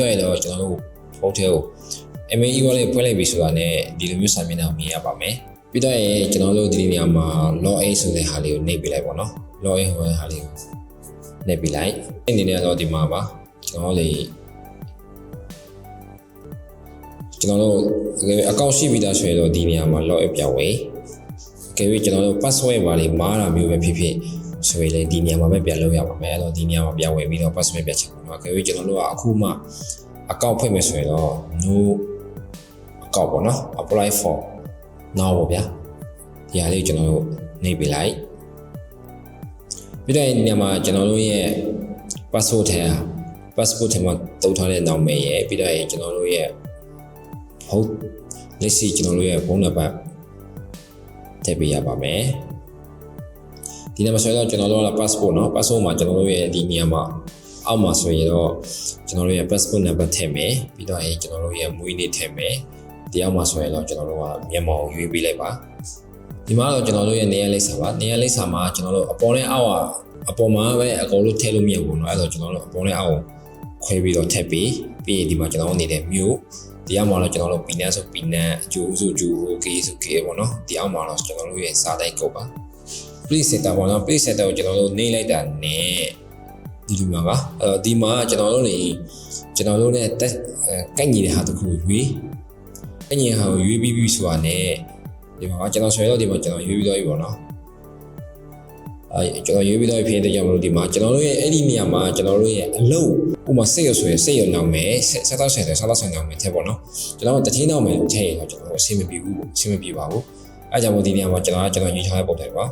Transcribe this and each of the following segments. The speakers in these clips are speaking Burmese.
တော့ရတော့ကျွန်တော်တို့ဖုန်းထဲကို email e-wallet ဖွင့်လိုက်ပြီဆိုတာနဲ့ဒီလိုမျိုးစာမျက်နှာကိုမြင်ရပါမယ်ပြီးတော့ကျွန်တော်တို့ဒီနေရာမှာ login ဆိုတဲ့ဟာလေးကိုနှိပ်ပြလိုက်ပေါ့နော် login ဟိုဟာလေးကိုနှိပ်ပြလိုက်အနေနဲ့တော့ဒီမှာပါကျွန်တော်တို့အကောင့်ရှိပြီးသားဆိုရင်တော့ဒီနေရာမှာ login ပြောင်းဝေးကဲပြီးကျွန်တော်တို့ password ပါလေးမားတာမျိုးပဲဖြစ်ဖြစ်ဆိုရင်လည်းဒီနေရာမှာပဲပြန်လုပ်ရပါမယ်အဲ့တော့ဒီနေရာမှာပြန်ဝေးပြီးတော့ password ပြန်ချက်ပါတော့ကဲပြီးကျွန်တော်တို့ကအခုမှအကောင့်ဖွင့်မယ်ဆိုရင်တော့ no အကောင့်ပေါ့နော် apply for now ပေါ့ဗျာဒီဟာလေးကျွန်တော်တို့နှိပ်ပြလိုက်ပြီးတော့ဒီနေရာမှာကျွန်တော်တို့ရဲ့ passport ထဲမှာတုံးထားတဲ့နာမည်ရဲ့ပြီးတော့ကျွန်တော်တို့ရဲ့ဟုတ်လက်ရှိကျွန်တော်တို့ရဲ့ဖုန်းနံပါတ်ထည့်ပေးရပါမယ်ဒီနေ့မှာဆိုတော့ကျွန်တော်တို့က passport เนาะ passport မှာကျွန်တော်တို့ရဲ့ဒီနေရာမှာအောက်မှာဆိုရင်တော့ကျွန်တော်တို့ရဲ့ passport number ထည့်မယ်ပြီးတော့ကျွန်တော်တို့ရဲ့မွေးနေ့ထည့်မယ်ဒီအောက်မှာဆိုရင်တော့ကျွန်တော်တို့ကမြန်မာကိုရွေးပေးလိုက်ပါဒီမှာတော့ကျွန်တော်တို့ရဲ့နေရာလိပ်စာပါနေရာလိပ်စာမှာကျွန်တော်တို့အပေါ်နဲ့အောက်အပေါ်မှာပဲအကုန်လုံးထည့်လို့မရဘူးเนาะအဲ့တော့ကျွန်တော်တို့အပေါ်နဲ့အောက်ခွဲပြီးတော့ထည့်ပြီးရင်ဒီမှာကျွန်တော်တို့နေတဲ့မြို့ဒီအောက်မှာတော့ကျွန်တော်တို့ပီနတ်ဆိုပီနတ်အကျိုးဆိုကျိုးကေဆိုကေပေါ့နော်ဒီအောက်မှာတော့ကျွန်တော်တို့ရဲ့စာတိုက်ကုတ်ပါ please setter ပေါ့နော် please setter ကိုကျွန်တော်တို့နေလိုက်တာနဲ့ဒီလိုမှာပါအဲ့တော့ဒီမှာကျွန်တော်တို့နဲ့ကန့်ညီတဲ့ဟာတစ်ခုရွေးကန့်ညီဟာကိုရွေးပြီးဆိုတာနဲ့ဒီမှာကျွန်တော်ဆွဲတော့ဒီမှာကျွန်တော်ရွေးပြီးတော့ပြီပေါ့နော်ကျွန်တော်ရွေးပြီးတော့ဖြစ်တဲ့ကြောင့်မလို့ဒီမှာကျွန်တော်တို့ရဲ့အဲ့ဒီနေရာမှာကျွန်တော်တို့ရဲ့အလုပ်ဥပမာစိတ်ရဆိုရင်စိတ်ရနောင်မယ်ဆက်တော့ဆက်နောင်မယ်တဲ့ပေါ့နော်ကျွန်တော်တတိနောင်မယ်လို့ထည့်ရင်တော့ကျွန်တော်အဆင်မပြေဘူးအဆင်မပြေပါဘူးအဲ့ကြောင့်မို့ဒီနေရာမှာကျွန်တော်ရေးထားတဲ့ပုံစံပါ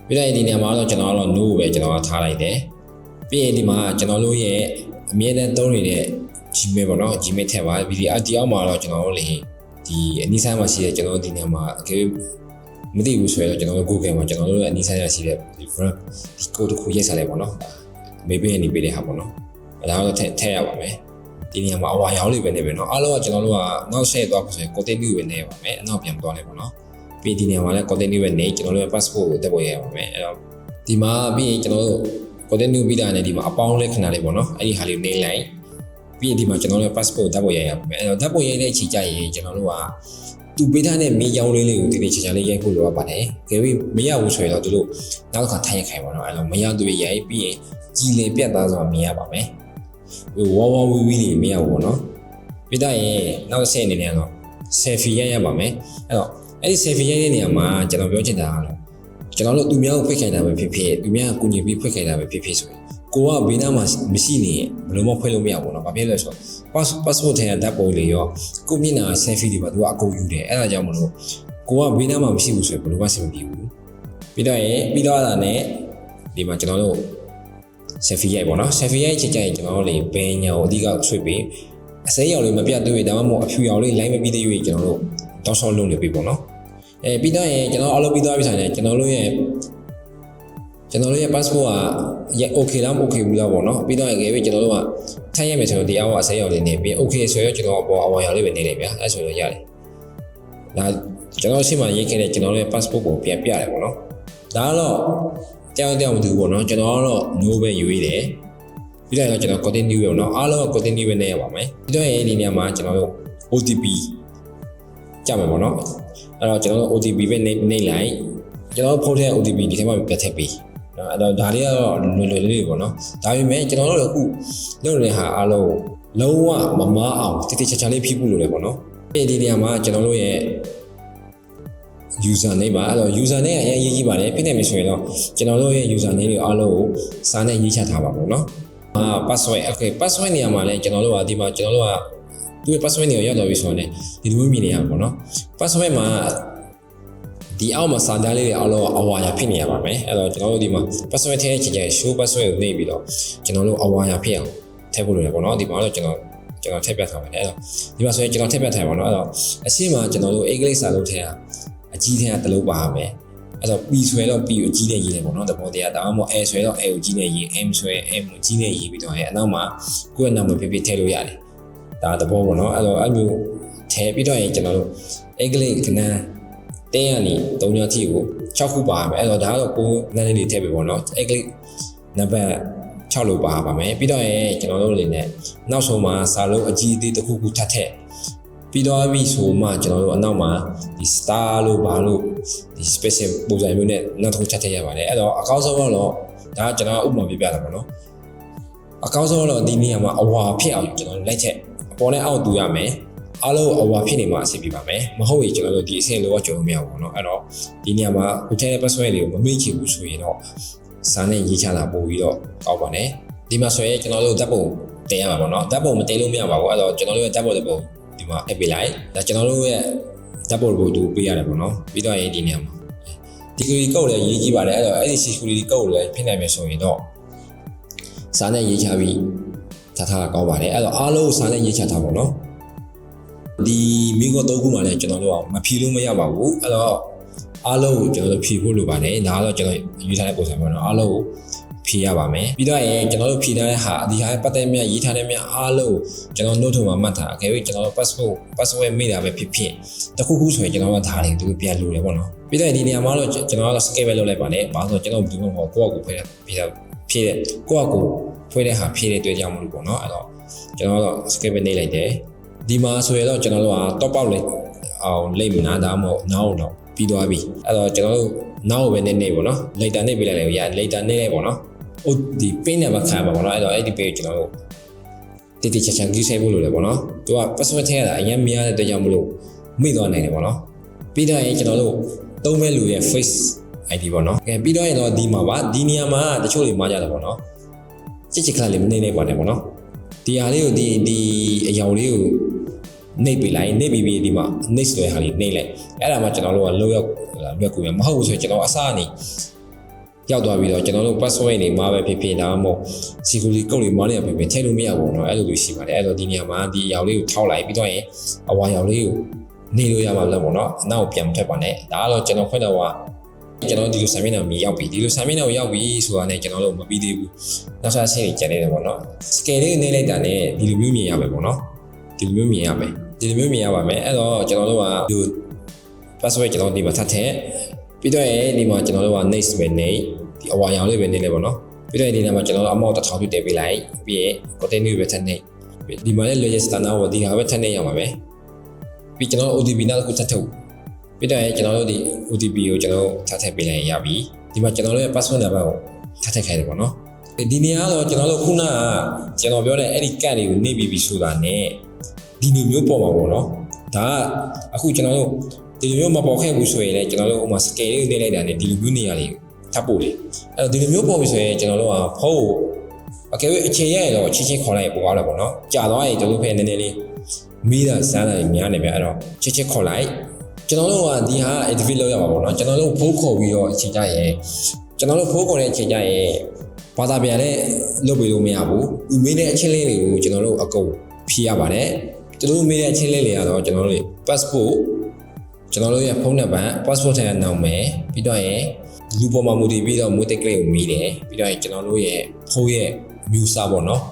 ပြီးတော့ဒီနေရာမှာတော့ကျွန်တော်ကတော့ no ပဲကျွန်တော်ထားလိုက်တယ်ပြီးရင်ဒီမှာကျွန်တော်တို့ရဲ့အမြဲတမ်းသုံးနေတဲ့ Gmail ပေါ့နော် Gmail ထည့်ပါပြီးဒီအောက်မှာတော့ကျွန်တော်တို့လေဒီအနည်းဆိုင်မှာရှိတဲ့ကျွန်တော်ဒီနေရာမှာအကယ်မသိဘူးဆိုရင်တော့ကျွန်တော်တို့ Google မှာကျွန်တော်တို့ရဲ့အနည်းဆိုင်ရရှိတဲ့ဒီ code တစ်ခုရေးစားလိုက်ပေါ့နော်မေးပေးနေပေးတဲ့ဟာပေါ့နော်အဲဒါတော့ထည့်ရပါမယ်ဒီနေရာမှာအဝါရောင်းလေးပဲနေပဲเนาะအားလုံးကကျွန်တော်တို့ကနောက်ဆက်သွားဖို့ဆိုရင် continue ပဲနေပါမယ်အနောက်ပြန်သွားလိုက်ပေါ့နော်ပြီးဒီနေရာမှာလည်း continue ပဲနေကျွန်တော်တို့ရဲ့ passport ကိုတက်ပေါ်ရရပါမယ်အဲတော့ဒီမှာပြီးရင်ကျွန်တော်တို့ continue ပြီးတာနဲ့ဒီမှာအပေါင်းလေးခဏလေးပေါ့နော်အဲ့ဒီဟာလေးနေလိုက်ပြီးရင်ဒီမှာကျွန်တော်တို့ရဲ့ passport တက်ပေါ်ရရပါမယ်အဲတော့တက်ပေါ်ရတဲ့အချိန်ကျရင်ကျွန်တော်တို့ကသူပေးထားတဲ့မီးကြောင်လေးကိုဒီချာချာလေးရိုက်ဖို့လိုအပ်ပါတယ်။ကြည့်ပြီးမရဘူးဆိုရင်တော့သူတို့နောက်တစ်ခါထိုင်ခိုင်ပါတော့အဲ့လိုမရသူရိုက်ပြီးရင်ကြီးလေပြတ်သားစွာမြင်ရပါမယ်။ဝါဝီဝီလေးမရဘူးပေါ့နော်။ပြီးတော့ရင်နောက်ဆက်အနေနဲ့တော့ selfie ရိုက်ရပါမယ်။အဲ့တော့အဲ့ဒီ selfie ရိုက်တဲ့နေရာမှာကျွန်တော်ပြောချင်တာကတော့ကျွန်တော်တို့သူများကိုဖိတ်ခိုင်းတာပဲဖြစ်ဖြစ်သူများကကူညီပြီးဖိတ်ခိုင်းတာပဲဖြစ်ဖြစ်ဆိုရင်ကိုကဘေးနားမှာမရှိနေဘယ်လိုမှဖွင့်လို့မရဘူးနော်။ဘာဖြစ်လဲဆိုတော့ passport ထဲကဓာတ်ပုံလေးရောကိုမျက်နှာ selfie တွေပါသူကအကုန်ယူတယ်အဲ့ဒါကြောင့်မလို့ကိုကဘေးနားမှာမရှိဘူးဆိုရင်ဘယ်လိုမှဆင်မပြေဘူးပြီးတော့တာနဲ့ဒီမှာကျွန်တော်တို့ selfie ရိုက်ပေါ့နော် selfie ရိုက်ချိန်ကျရင်ကျွန်တော်တို့လေဘယ်ညာကိုအဓိကဆွေးပြီးအစိမ်းရောင်လေးမပြတ်သေးဘူးဒါမှမဟုတ်အဖြူရောင်လေး line မပြီးသေးဘူးကျွန်တော်တို့တောက်ဆောက်လုပ်နေပြီပေါ့နော်ပြီးတော့ကျွန်တော်အလုပ်ပြီးသွားပြီဆိုရင်ကျွန်တော်တို့ရဲ့ passport က okay လားမ okay ဘူးလားပေါ့နော်ပြီးတော့ကြည့်ပြီးကျွန်တော်တို့ကထိုင်ရမယ်ဆိုတော့ဒီအောက်အစိမ်းရောင်လေးနေပြီး okay ဆိုတော့ကျွန်တော်အပေါ်အဝါရောင်လေးပဲနေလိုက်ဗျာအဲ့ဆိုတော့ရတယ်ဒါကျွန်တော်ရှိမှရေးခဲ့တဲ့ကျွန်တော်ရဲ့ passport ကိုပြန်ပြရတယ်ပေါ့နော်ဒါကတော့တောင်မတူဘူးပေါ့နော်ကျွန်တော်ကတော့ no ပဲယူရတယ်ပြီးတော့ကျွန်တော် continue ပဲပေါ့နော်အားလုံးက continue ပဲနေရပါမယ်ပြီးတော့ဒီနေရာမှာကျွန်တော်တို့ OTP ကြမှာပေါ့နော်အဲ့တော့ကျွန်တော်တို့ OTP ပဲနေလိုက်ကျွန်တော်ဖုန်းထဲ OTP ဒီထဲမှာပြတ်ထည့်ပေးနော်အဲ့တော့ဒါလေးကတော့လွယ်လေးပေါ့နော်ဒါပေမဲ့ကျွန်တော်တို့အခုလုပ်နေတဲ့ဟာအားလုံးလုံးဝမမားအောင်တိတိကျကျလေးဖြည့်ဖို့လိုတယ်ပေါ့နော်ဒီနေရာမှာကျွန်တော်တို့ရဲ့ user name ပါအဲ့တော့ user name အရင်ရေးကြည့်ပါတယ်ဖြစ်နေပြီဆိုရင်တော့ကျွန်တော်တို့ရဲ့ user name တွေအားလုံးကိုစာနဲ့ရေးချထားပါပေါ့နော်password okay password နေရာမှာလည်းကျွန်တော်တို့ကဒီမှာကျွန်တော်တို့ကသူ့ရဲ့ password နေရာရောက်တော့ပြီဆိုတော့လည်းဒီလိုမြင်နေရပါပေါ့နော် password မှာဒီအောက်မှာစာသားလေးတွေအားလုံးအဝါရဖြစ်နေရပါမယ်အဲ့တော့ကျွန်တော်တို့ဒီမှာ password ထည့်ချင်တဲ့ show password ကိုနှိပ်ပြီးတော့ကျွန်တော်တို့အဝါရဖြစ်အောင်ထည့်ဖို့လိုတယ်ပေါ့နော်ဒီမှာတော့ကျွန်တော်ထည့်ပြထားပါတယ်အဲ့တော့ဒီမှာဆိုရင်ကျွန်တော်ထည့်ပြထားပါတော့အဲ့တော့အရှင်းမှာကျွန်တော်တို့ A ကလေးစာလုံးထဲကအကြီးထဲကတလုံးပါမယ်အဲ့တော့ P ဆွဲတော့ P ကိုကြီးနဲ့ရေးတယ်ပေါ့နော်တဘောတရားဒါမှမဟုတ် A ဆွဲတော့ A ကိုကြီးနဲ့ရေး M ဆွဲ M ကိုကြီးနဲ့ရေးပြီးတော့အနောက်မှာကိုယ့်ရဲ့နာမည်ပြထည့်လို့ရတယ်ဒါတဘောပေါ့နော်အဲ့တော့အဲ့မျိုးထည့်ပြီးတော့ရင်ကျွန်တော်တို့ A ကလေးကနန်းတင်းရနေ3ညထိကို6ခုပါမယ်အဲ့တော့ဒါကတော့ကိုယ်နန်းလေးတွေထည့်ပြီပေါ့နော် A ကလေးနံပါတ်6 6လို့ပါပါမယ်ပြီးတော့ရင်ကျွန်တော်တို့အနေနဲ့နောက်ဆုံးမှာစာလုံးအကြီးအသေးတစ်ခုခုထပ်ထည့်ပြီးတော့ပြီဆိုမှကျွန်တော်တို့အနောက်မှာဒီ star လို့ဘာလို့ဒီ special ပုံစံမျိုးနဲ့နောက်တစ်ခုထပ်ထည့်ရပါတယ်အဲ့တော့အကောင်းဆုံးတော့ဒါကကျွန်တော်ဥပမာပြပြတာပေါ့နော်အကောင်းဆုံးတော့ဒီနေရာမှာအဝါဖြစ်အောင်ကျွန်တော်လိုက်ချက်အပေါ်နဲ့အောက်တူရမယ်အားလုံးအဝါဖြစ်နေမှာအဆင်ပြေပါမယ်မဟုတ်ရင်ကျွန်တော်တို့ဒီအဆင့်လောကကျော်လို့မရဘူးပေါ့နော်အဲ့တော့ဒီနေရာမှာကိုချဲတဲ့ password တွေကိုမမေ့ချင်ဘူးဆိုရင်တော့စာနဲ့ရေးချတာပို့ပြီးတော့ကောက်ပါနဲ့ဒီမှာဆိုရင်ကျွန်တော်တို့ဓာတ်ပုံတင်ရမှာပေါ့နော်ဓာတ်ပုံမတင်လို့မရပါဘူးအဲ့တော့ကျွန်တော်တို့ရဲ့ဓာတ်ပုံတွေပုံဒီမှာထည့်ပေးလိုက်ဒါကျွန်တော်တို့ရဲ့ဓာတ်ပုံကိုတူပေးရတယ်ပေါ့နော်ပြီးတော့ရင်ဒီနေရာမှာဒီ security code လည်းရေးကြည့်ပါတယ်အဲ့တော့အဲ့ဒီ security code လည်းဖိနိုင်မယ်ဆိုရင်တော့စာနဲ့ရေးချပြီးထားတာကောင်းပါတယ်အဲ့တော့အားလုံးစာနဲ့ရေးချထားပါတော့ဒီမိကော3ခုမှလည်းကျွန်တော်တို့မဖြေလို့မရပါဘူးအဲ့တော့အားလုံးကိုကျွန်တော်တို့ဖြေဖို့လိုပါတယ်ဒါကတော့ကျွန်တော်ရေးထားတဲ့ပုံစံပေါ့နော်အားလုံးကိုဖြေရပါမယ်ပြီးတော့ရင်ကျွန်တော်တို့ဖြေထားတဲ့ဟာဒီဟာပတ်သက်မြတ်ရေးထားတဲ့မြတ်အားလုံးကျွန်တော် note မှာမှတ်ထားအကယ်၍ကျွန်တော်တို့ password မိတာပဲဖြစ်ဖြစ်တခုခုဆိုရင်ကျွန်တော်တို့ဒါတွေသူပြန်လို့တယ်ပေါ့နော်ပြီးတော့ဒီနေရာမှာတော့ကျွန်တော်ကတော့ skip ပဲလုပ်လိုက်ပါနဲ့ဘာလို့ကျွန်တော်ဘူးမဟုတ်ကိုယ့်အကူဖြေတဲ့ကိုယ့်အကူဖွေးတဲ့ဟာဖြေတဲ့တွေ့ကြမလို့ပေါ့နော်အဲ့တော့ကျွန်တော်တော့ skip ပဲနေလိုက်တယ်ဒီမှာဆိုရင်တော့ကျွန်တော်တို့က top out လိုက်အောင်လိမ့်မနာဒါမှမဟုတ်နောက်တော့ပြီးသွားပြီအဲ့တော့ကျွန်တော်တို့နောက်ပဲနေပေါ့နော် later နေပေးလိုက်လေရ later နေလိုက်ပေါ့နော်ဟိုဒီ pin နဲ့မခံပါပေါ့နော်အဲ့တော့အဲ့ဒီ page ကျွန်တော်တို့တိတိကျကျကြီးဆိုင်ဖို့လိုတယ်ပေါ့နော်သူက password ထည့်ရတာအရင်မရတဲ့အတွက်ကြောင့်မလို့မိသွားနိုင်တယ်ပေါ့နော်ပြီးတော့ရင်ကျွန်တော်တို့သုံးမဲ့လူရဲ့ face ID ပေါ့နော်အဲပြီးတော့ရင်တော့ဒီမှာပါဒီနေရာမှာတချို့တွေမှားကြတယ်ပေါ့နော်ချစ်ချစ်ခါလေးမနေနေပါတယ်ပေါ့နော်ဒီဟာလေးကိုဒီအယောင်လေးကိုနှိပ်ပေးလိုက်နှိပ်ပြီးဒီမှာ next ဆိုတဲ့ဟာလေးနှိပ်လိုက်အဲ့ဒါမှကျွန်တော်တို့ကလောက်ရောက်လွယ်ကူမယ်မဟုတ်ဘူးဆိုရင်ကျွန်တော်အစားအနေရောက်သွားပြီးတော့ကျွန်တော်တို့ password တွေမှာပဲဖြစ်ဖြစ်ဒါမှမဟုတ် security code တွေမှာလည်းဖြစ်ဖြစ်ထည့်လို့မရဘူးเนาะအဲ့လိုလိုရှိပါတယ်အဲ့တော့ဒီနေရာမှာဒီအယောင်လေးကိုထောက်လိုက်ပြီးတော့ရင်အဝါအယောင်လေးကိုနေလို့ရမှာလည်းပေါ့เนาะအနောက်ပြန်မထက်ပါနဲ့ဒါကတော့ကျွန်တော်ဖွင့်တော့ကျွန်တော်ဒီလိုစာမျက်နှာကိုရောက်ပြီဒီလိုစာမျက်နှာကိုရောက်ပြီဆိုတာနဲ့ကျွန်တော်တို့မပြီးသေးဘူးနောက်ဆက်ချင်းကျန်နေတယ်ပေါ့เนาะ scale လေးနေလိုက်တာနဲ့ဒီလိုမျိုးမြင်ရမယ်ပေါ့เนาะဒီလိုမျိုးမြင်ရမယ်ဒီလိုမျိုးမြင်ရပါမယ်အဲ့တော့ကျွန်တော်တို့ကဒီ password ကျွန်တော်ဒီမှာထပ်ထည့်ပြီးတော့ဒီမှာကျွန်တော်တို့က next ပဲနေဒီအဝါရောင်လေးပဲနေလေပေါ့နော်ပြီးတော့ဒီနေရာမှာကျွန်တော်တို့ amount 1000ပြတည်ပေးလိုက်ပြီးရင် continue ပဲထပ်နေဒီမှာလည်း register now ဒီဟာပဲထပ်နေရမှာပဲပြီးကျွန်တော်တို့ OTP နောက်တစ်ခုထပ်ထုတ်ပြီးတော့ကျွန်တော်တို့ဒီ OTP ကိုကျွန်တော်ထပ်ထည့်ပေးလိုက်ရပြီဒီမှာကျွန်တော်တို့ရဲ့ password number ကိုထပ်ထည့်ခိုင်းတယ်ပေါ့နော်ဒီနေရာကတော့ကျွန်တော်တို့ခုနကကျွန်တော်ပြောတဲ့အဲ့ဒီ card တွေကိုနေပြီးပြီဆိုတာနဲ့ဒီလိုမျိုးပေါ်မှာပေါ့နော်ဒါကအခုကျွန်တော်တို့ဒီလိုမျိုးမပေါ်ခဲ့ဘူးဆိုရင်လည်းကျွန်တော်တို့ဥမာ scale လေးနေလိုက်တာနဲ့ဒီလိုမျိုးနေရာလေးထပ်ပို့တယ်အဲ့တော့ဒီလိုမျိုးပေါ်ပြီဆိုရင်ကျွန်တော်တို့ကဖုန်းကိုအကယ်၍အခြေရရတော့ချင်းချင်းခေါ်လိုက်ပို့သွားတယ်ပေါ့နော်ကြာသွားရင်ကျွန်တော်တို့ဖက်နည်းနည်းလေးမိတာစားတာများနေပြီအဲ့တော့ချင်းချင်းခေါ်လိုက်ကျွန်တော်တို့ကဒီဟာ activate လုပ်ရမှာပေါ့နော်ကျွန်တော်တို့ဖုန်းခေါ်ပြီးတော့အချိန်ကြရင်ကျွန်တော်တို့ဖုန်းခေါ်တဲ့အချိန်ကြရင်ဘာသာပြန်နဲ့လုပ်ပေးလို့မရဘူးသူမေးတဲ့အချင်းလေးတွေကိုကျွန်တော်တို့အကုန်ဖြေရပါတယ်သူတို့မေးတဲ့အချင်းလေးတွေကတော့ကျွန်တော်တို့ passport ကျွန်တော်တို့ရဲ့ဖုန်းနံပါတ် passport ထဲကနောက်မယ်ပြီးတော့ရင်လူပေါ်မှာမူတည်ပြီးတော့မွေးတိတ်ကလေးကိုမေးတယ်ပြီးတော့ရင်ကျွန်တော်တို့ရဲ့ဖုန်းရဲ့ view စားပေါ့နော်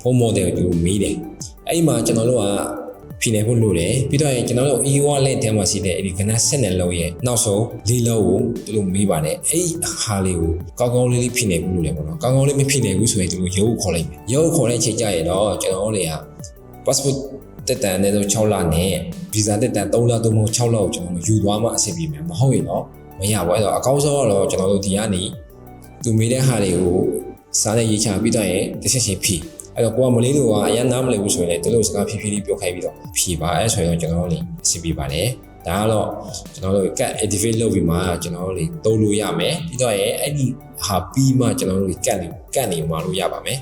ဖုန်း model ကိုမေးတယ်အဲ့ဒီမှာကျွန်တော်တို့ကဖြေနေဖို့လိုတယ်ပြီးတော့ရင်ကျွန်တော်တို့ e-wallet ထဲမှာရှိတဲ့ဒီကနက်ဆက်နယ်လုံးရဲ့နောက်ဆုံးလေးလုံးကိုသူတို့မေးပါတယ်အဲ့ဟာလေးကိုကောင်းကောင်းလေးဖြေနေဖို့လိုတယ်ပေါ့နော်ကောင်းကောင်းလေးမဖြေနိုင်ဘူးဆိုရင်သူတို့ရုပ်ခေါ်လိုက်မယ်ရုပ်ခေါ်တဲ့ချိန်ကျရင်တော့ကျွန်တော်တို့တွေက passport တက်တန်နဲ့တော့6လနဲ့ visa တက်တန်3လသို့မဟုတ်6လကိုကျွန်တော်တို့ယူသွားမှအဆင်ပြေမယ်မဟုတ်ရင်တော့မရဘူးအဲ့တော့အကောင်းဆုံးကတော့ကျွန်တော်တို့ဒီကနေသူမေးတဲ့ဟာတွေကိုစားနဲ့ရေးချပြီးတော့ရင်တစ်ချက်ချင်းဖြည့်အဲ့တော့ကိုကမလေးတို့ကအရင်နားမလည်ဘူးဆိုရင်လည်းသူတို့စကားဖြည်းဖြည်းလေးပြောခိုင်းပြီးတော့ဖြည့်ပါအဲ့ဆိုရင်တော့ကျွန်တော်တို့လည်းအဆင်ပြေပါတယ်ဒါကတော့ကျွန်တော်တို့ cat activate လုပ်ပြီးမှကျွန်တော်တို့လည်းသုံးလို့ရမယ်ပြီးတော့ရင်အဲ့ဒီဟာပြီးမှကျွန်တော်တို့ cat နေမှာလို့ရပါမယ်